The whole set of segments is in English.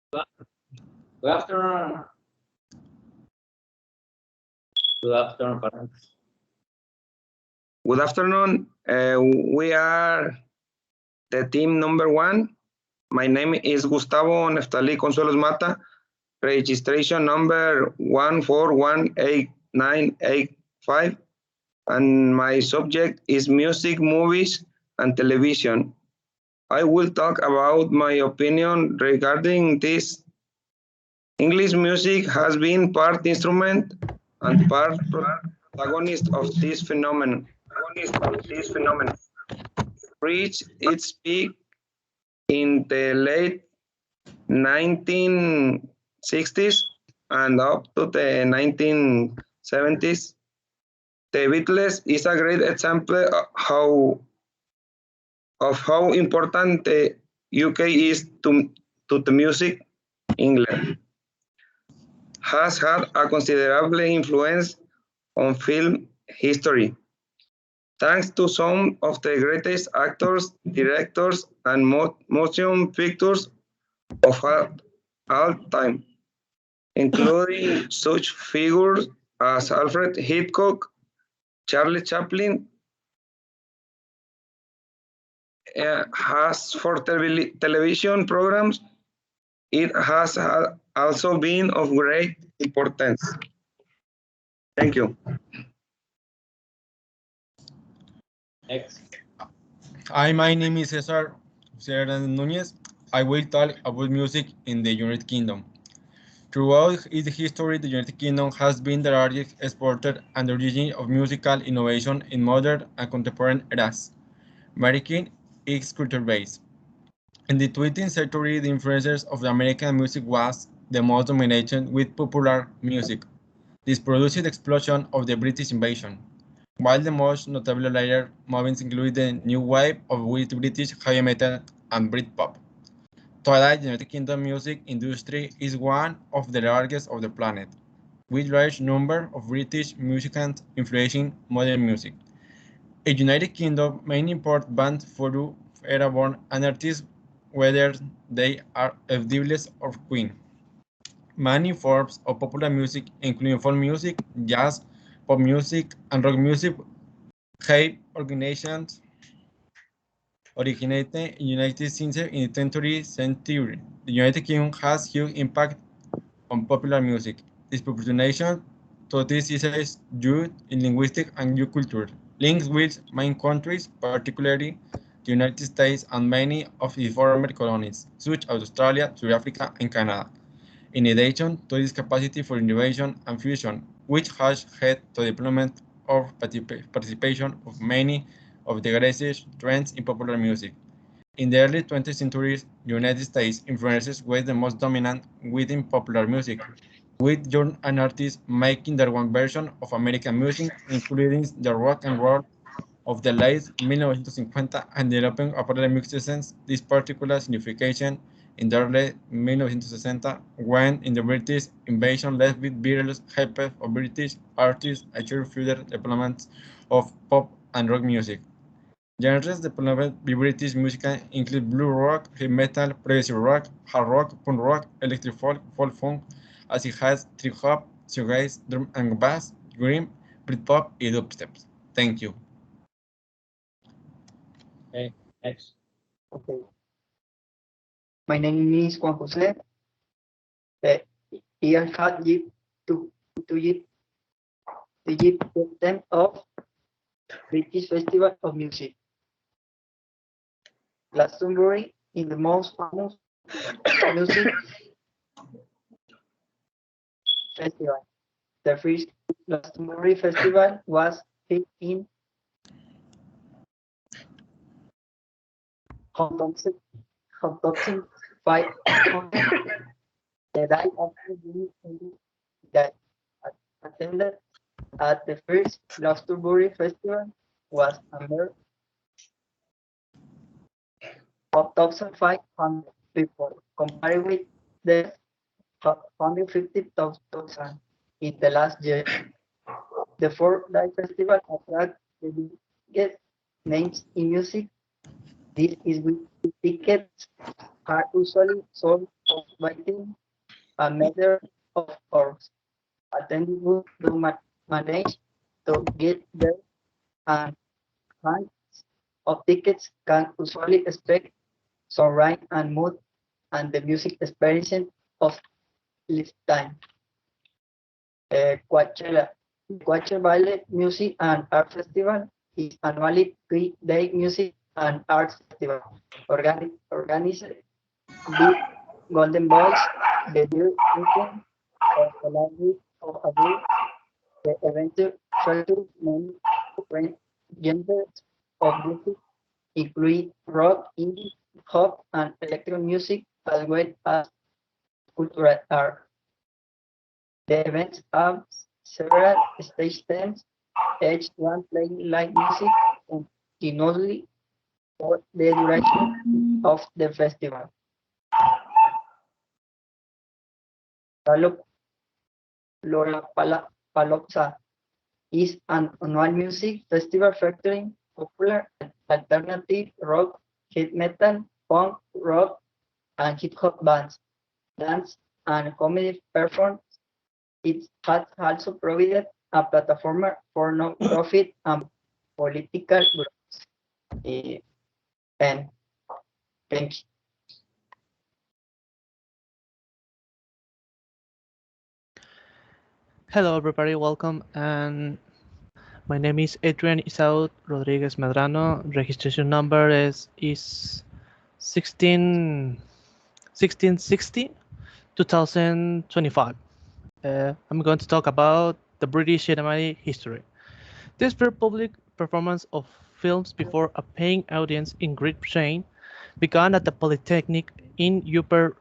Good afternoon. Good afternoon, parents. Good afternoon. We are the team number 1. My name is Gustavo Neftali Consuelos Mata, registration number 1418985, and my subject is music, movies, and television. I will talk about my opinion regarding this. English music has been part instrument and part protagonist of this phenomenon. Reached its peak in the late 1960s and up to the 1970s. The Beatles is a great example of how important the UK is to the music. England has had a considerable influence on film history, thanks to some of the greatest actors, directors, and motion pictures of all time, including such figures as Alfred Hitchcock, Charlie Chaplin, has for television programs. It has also been of great importance. Thank you. Next. Hi, my name is Cesar Núñez. I will talk about music in the United Kingdom. Throughout its history, the United Kingdom has been the largest exporter and origin of musical innovation in modern and contemporary eras, making its culture base. In the 20th century, the influences of the American music was the most dominant with popular music. This produced the explosion of the British invasion, while the most notable later movements include the new wave of British heavy metal and Britpop. Today, the United Kingdom music industry is one of the largest of the planet, with large number of British musicians influencing modern music. A United Kingdom main import band for era-born and artists, whether they are Beatles or Queen. Many forms of popular music, including folk music, jazz, pop music, and rock music, have originated in the United States in the 20th century. The United Kingdom has huge impact on popular music. Disproportionation to this is due in linguistic and new culture, links with main countries, particularly the United States and many of its former colonies, such as Australia, South Africa, and Canada. In addition to this capacity for innovation and fusion, which has led to the development of participation of many of the greatest trends in popular music. In the early 20th century, the United States influences were the most dominant within popular music, with young and artists making their own version of American music, including the rock and roll of the late 1950 and developing a popular music sense. This particular signification in the early 1960 when in the British invasion led with various hype of British artists achieved further developments of pop and rock music. Genres developed by British music include blues rock, heavy metal, progressive rock, hard rock, punk rock, electric folk, folk funk, as it has trip hop, shoegaze, drum and bass, grime, Britpop, and dubstep. Thank you. Okay. Next. Okay. My name is Juan Jose. Here had you to give the theme of British Festival of Music. Glastonbury is the most famous music festival. The first Glastonbury Festival was held in 500. The die after being that attended at the first Glastonbury Festival was a mere 4,500 people, compared with the 150,000 in the last year. The four-day festival attracts the biggest names in music. This is with tickets are usually sold by team a matter of course. Attending would do manage to get there and kinds of tickets can usually expect some rhyme and mood and the music experience of this time. Coachella. Coachella Ballet Music and Art Festival is annually 3-day music and arts festival organized with Golden Balls, the Deer Weekend, or the last week of April. The event features many different genres of music, including rock, indie, pop, and electronic music, as well as cultural art. The events have several stage themes, each one playing live music continuously for the duration of the festival. Lollapalooza is an annual music festival featuring popular and alternative rock, heavy metal, punk, rock, and hip hop bands, dance, and comedy performance. It has also provided a platform for non-profit and political groups. And thank you. Hello, everybody. Welcome. And my name is Adrian Isaud Rodriguez Medrano. Registration number is 16 1660 2025. I'm going to talk about the British cinematic history. This public performance of films before a paying audience in Great Britain began at the Polytechnic in Upper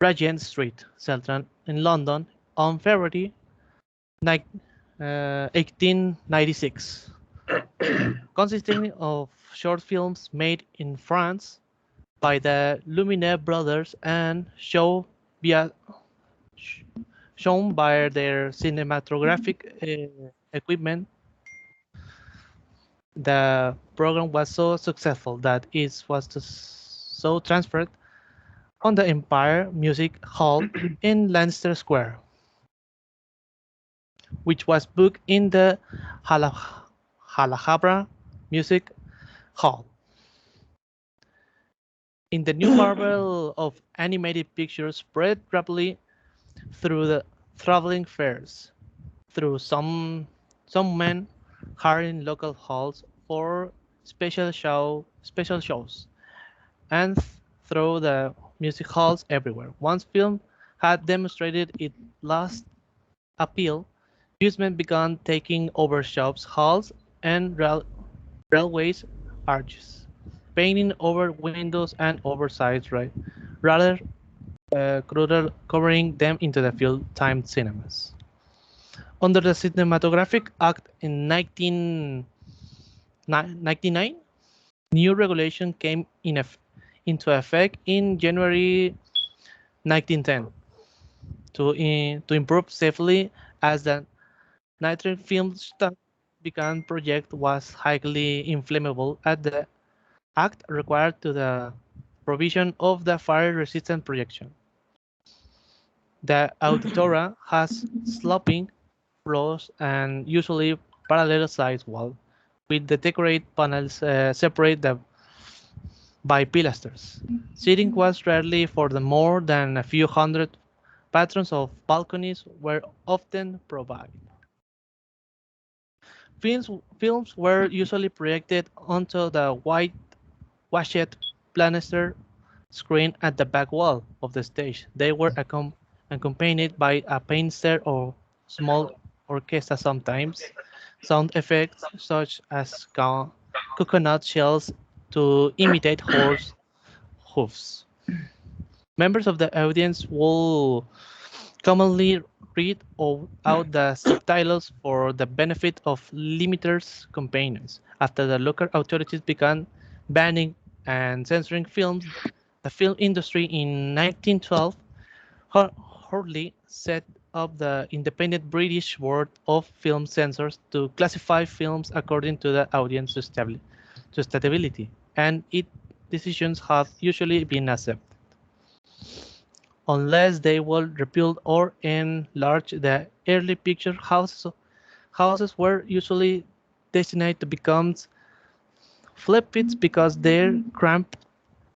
Regent Street, Celton, in London, on February 1896, consisting of short films made in France by the Lumiere brothers and shown by their cinematographic equipment. The program was so successful that it was so transferred on the Empire Music Hall in Leicester Square, which was booked in the Alhambra Music Hall. In the new marvel of animated pictures spread rapidly through the traveling fairs, through some men hiring local halls for special shows, and through the music halls everywhere. Once film had demonstrated its last appeal, amusement began taking over shops, halls, and railways arches, painting over windows and oversized rather covering them into the full-time cinemas. Under the Cinematographic Act in 1999, new regulation came into effect in January 1910 to improve safely, as the nitrate film stock began project was highly inflammable, at the act required to the provision of the fire-resistant projection. The auditora has sloping floors and usually parallel side wall, with the decorated panels separated by pilasters. Seating was rarely for the more than a few hundred patrons. Of balconies were often provided. Films were usually projected onto the whitewashed plaster screen at the back wall of the stage. They were accompanied by a painter or small orchestra, sometimes sound effects such as coconut shells to imitate horse hooves. Members of the audience will commonly read out the subtitles for the benefit of limited companions. After the local authorities began banning and censoring films, the film industry in 1912 hurriedly set up the independent British Board of Film Censors to classify films according to the audience suitability, and its decisions have usually been accepted. unless they will rebuild or enlarge. The early picture houses were usually destined to become flip pits because their cramped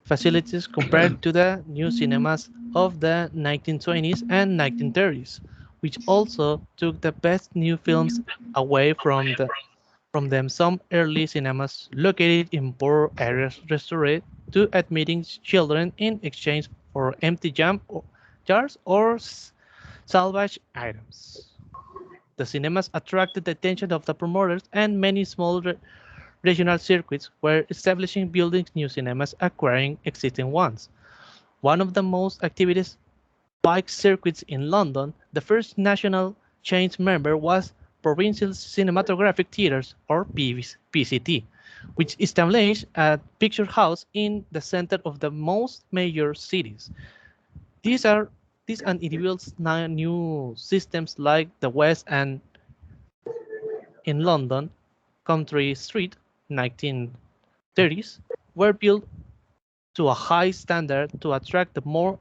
facilities compared to the new cinemas of the 1920s and 1930s, which also took the best new films away from them. Some early cinemas located in poor areas resorted to admitting children in exchange for empty jars or salvage items. The cinemas attracted the attention of the promoters, and many small regional circuits were establishing building new cinemas, acquiring existing ones. One of the most activist bike circuits in London, the first national chain's member was Provincial Cinematographic Theatres, or PCT, which established a picture house in the center of the most major cities. These are these and individuals new systems like the West and in London, Country Street, 1930s, were built to a high standard to attract the more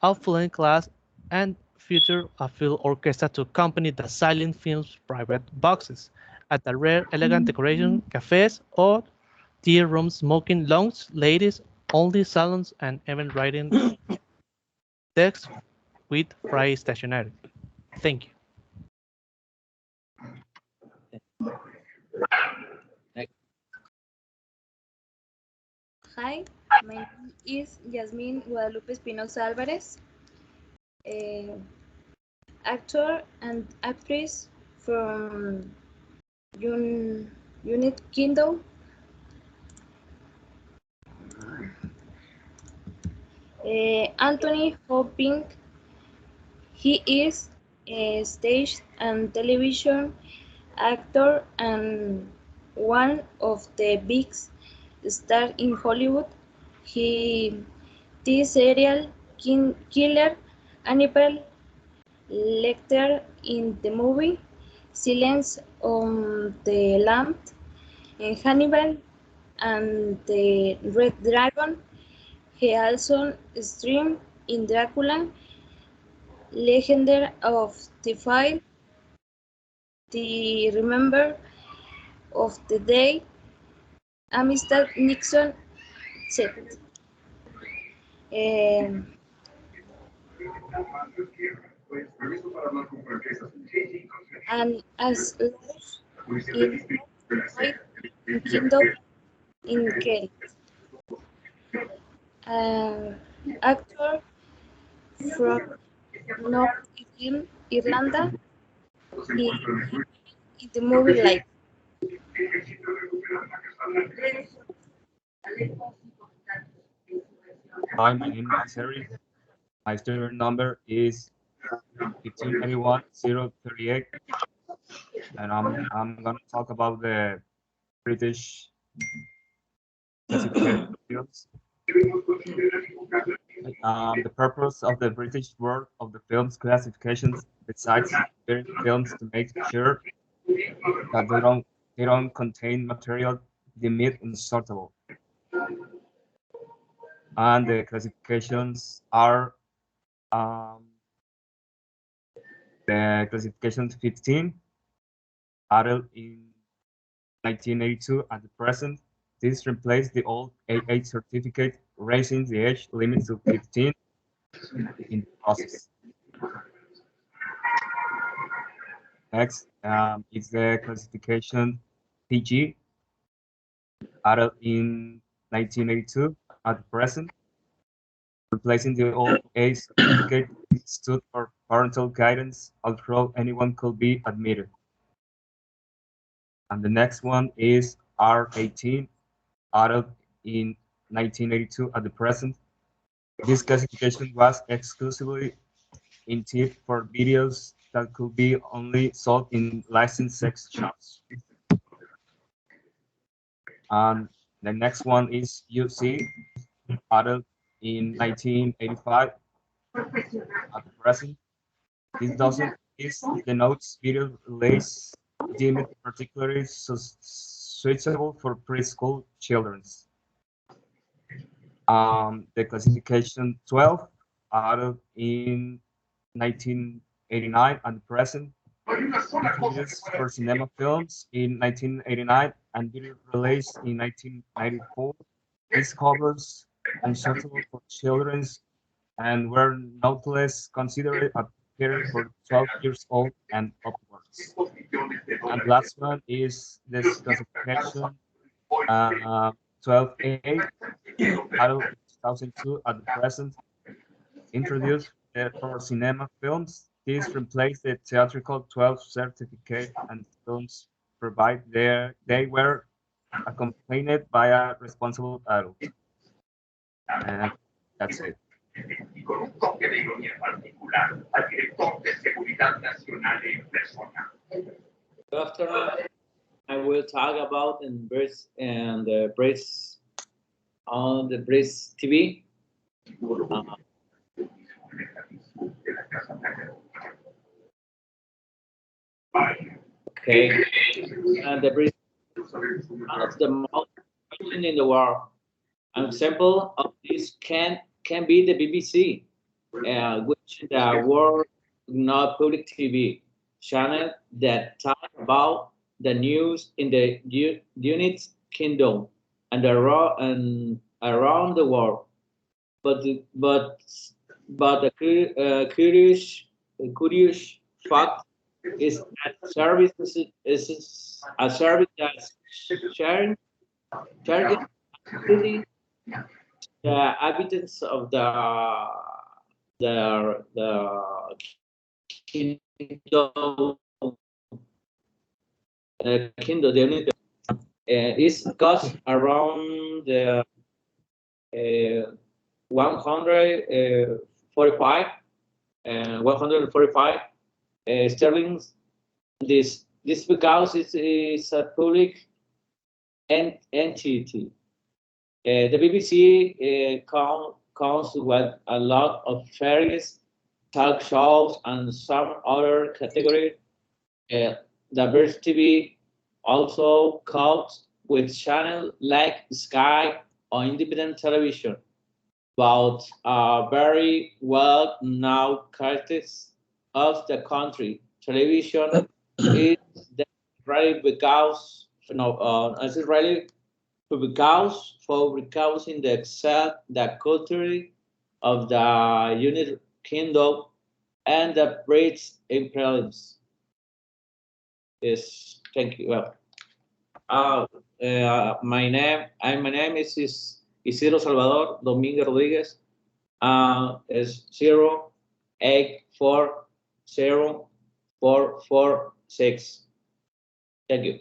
affluent class and future a field orchestra to accompany the silent film's private boxes at the rare elegant decoration cafes or tea rooms, smoking lounge, ladies only salons, and even writing desks with free stationery. Thank you. Next. Hi, my name is Yasmin Guadalupe Espinosa Alvarez, actor and actress from United Kingdom. Anthony Hopkins. He is a stage and television actor and one of the biggest stars in Hollywood. He the serial killer Hannibal Lecter in the movie Silence on the Lambs, Hannibal and the Red Dragon. He also streamed in Dracula, Legend of the Five, The Remember of the Day, Amistad Nixon, etc. And as in White Kingdom in Kent. Actor from North Ireland in the movie like Hi, my name is Eric. My student number is 1581038, and I'm gonna talk about the British classification fields. The purpose of the British Board of the Films classifications, besides preparing films to make sure that they don't contain material deemed unsuitable, and the classifications are the classification 15, added in 1982 at the present. This replaced the old AA certificate, raising the age limit to 15 in the process. Next is the classification PG, added in 1982 at the present, replacing the old A certificate. It stood for parental guidance, although anyone could be admitted. And the next one is R18, added in 1982 at the present. This classification was exclusively intended for videos that could be only sold in licensed sex shops. And the next one is UC, added in 1985 at the present. This denotes video release deemed particularly suitable for preschool children. The classification 12, out in 1989 and the present. Introduced for cinema films in 1989 and video released in 1994. These covers unsuitable for children and were nonetheless considered appearing for 12 years old and upwards. And last one is this classification 12A out of 2002 at the present, introduced for cinema films. This replaced the theatrical 12 certificate, and films provide they were accompanied by a responsible adult. And that's it. Y con un toque de ironía particular al director de Seguridad Nacional en persona. Good afternoon. I will talk about in Breeze and the Breeze on the Breeze TV. Okay, and the Breeze is one of the most important in the world. An example of this can be the BBC, which the world not public TV channel that talk about the news in the United Kingdom and around the world. But the curious fact is that service is a service that's sharing the inhabitants of the kingdom, the unit, is cost around the 145 sterling. This because it is a public entity. The BBC comes with a lot of series, talk shows, and some other categories. Diverse TV also comes with channels like Sky or independent television, but very well known characters of the country. Television is really because it's really because in the culture of the United Kingdom and the British imperialism. Yes, thank you. Well, my name is Isidro Salvador Dominguez Rodriguez. Is 0840446. Thank you.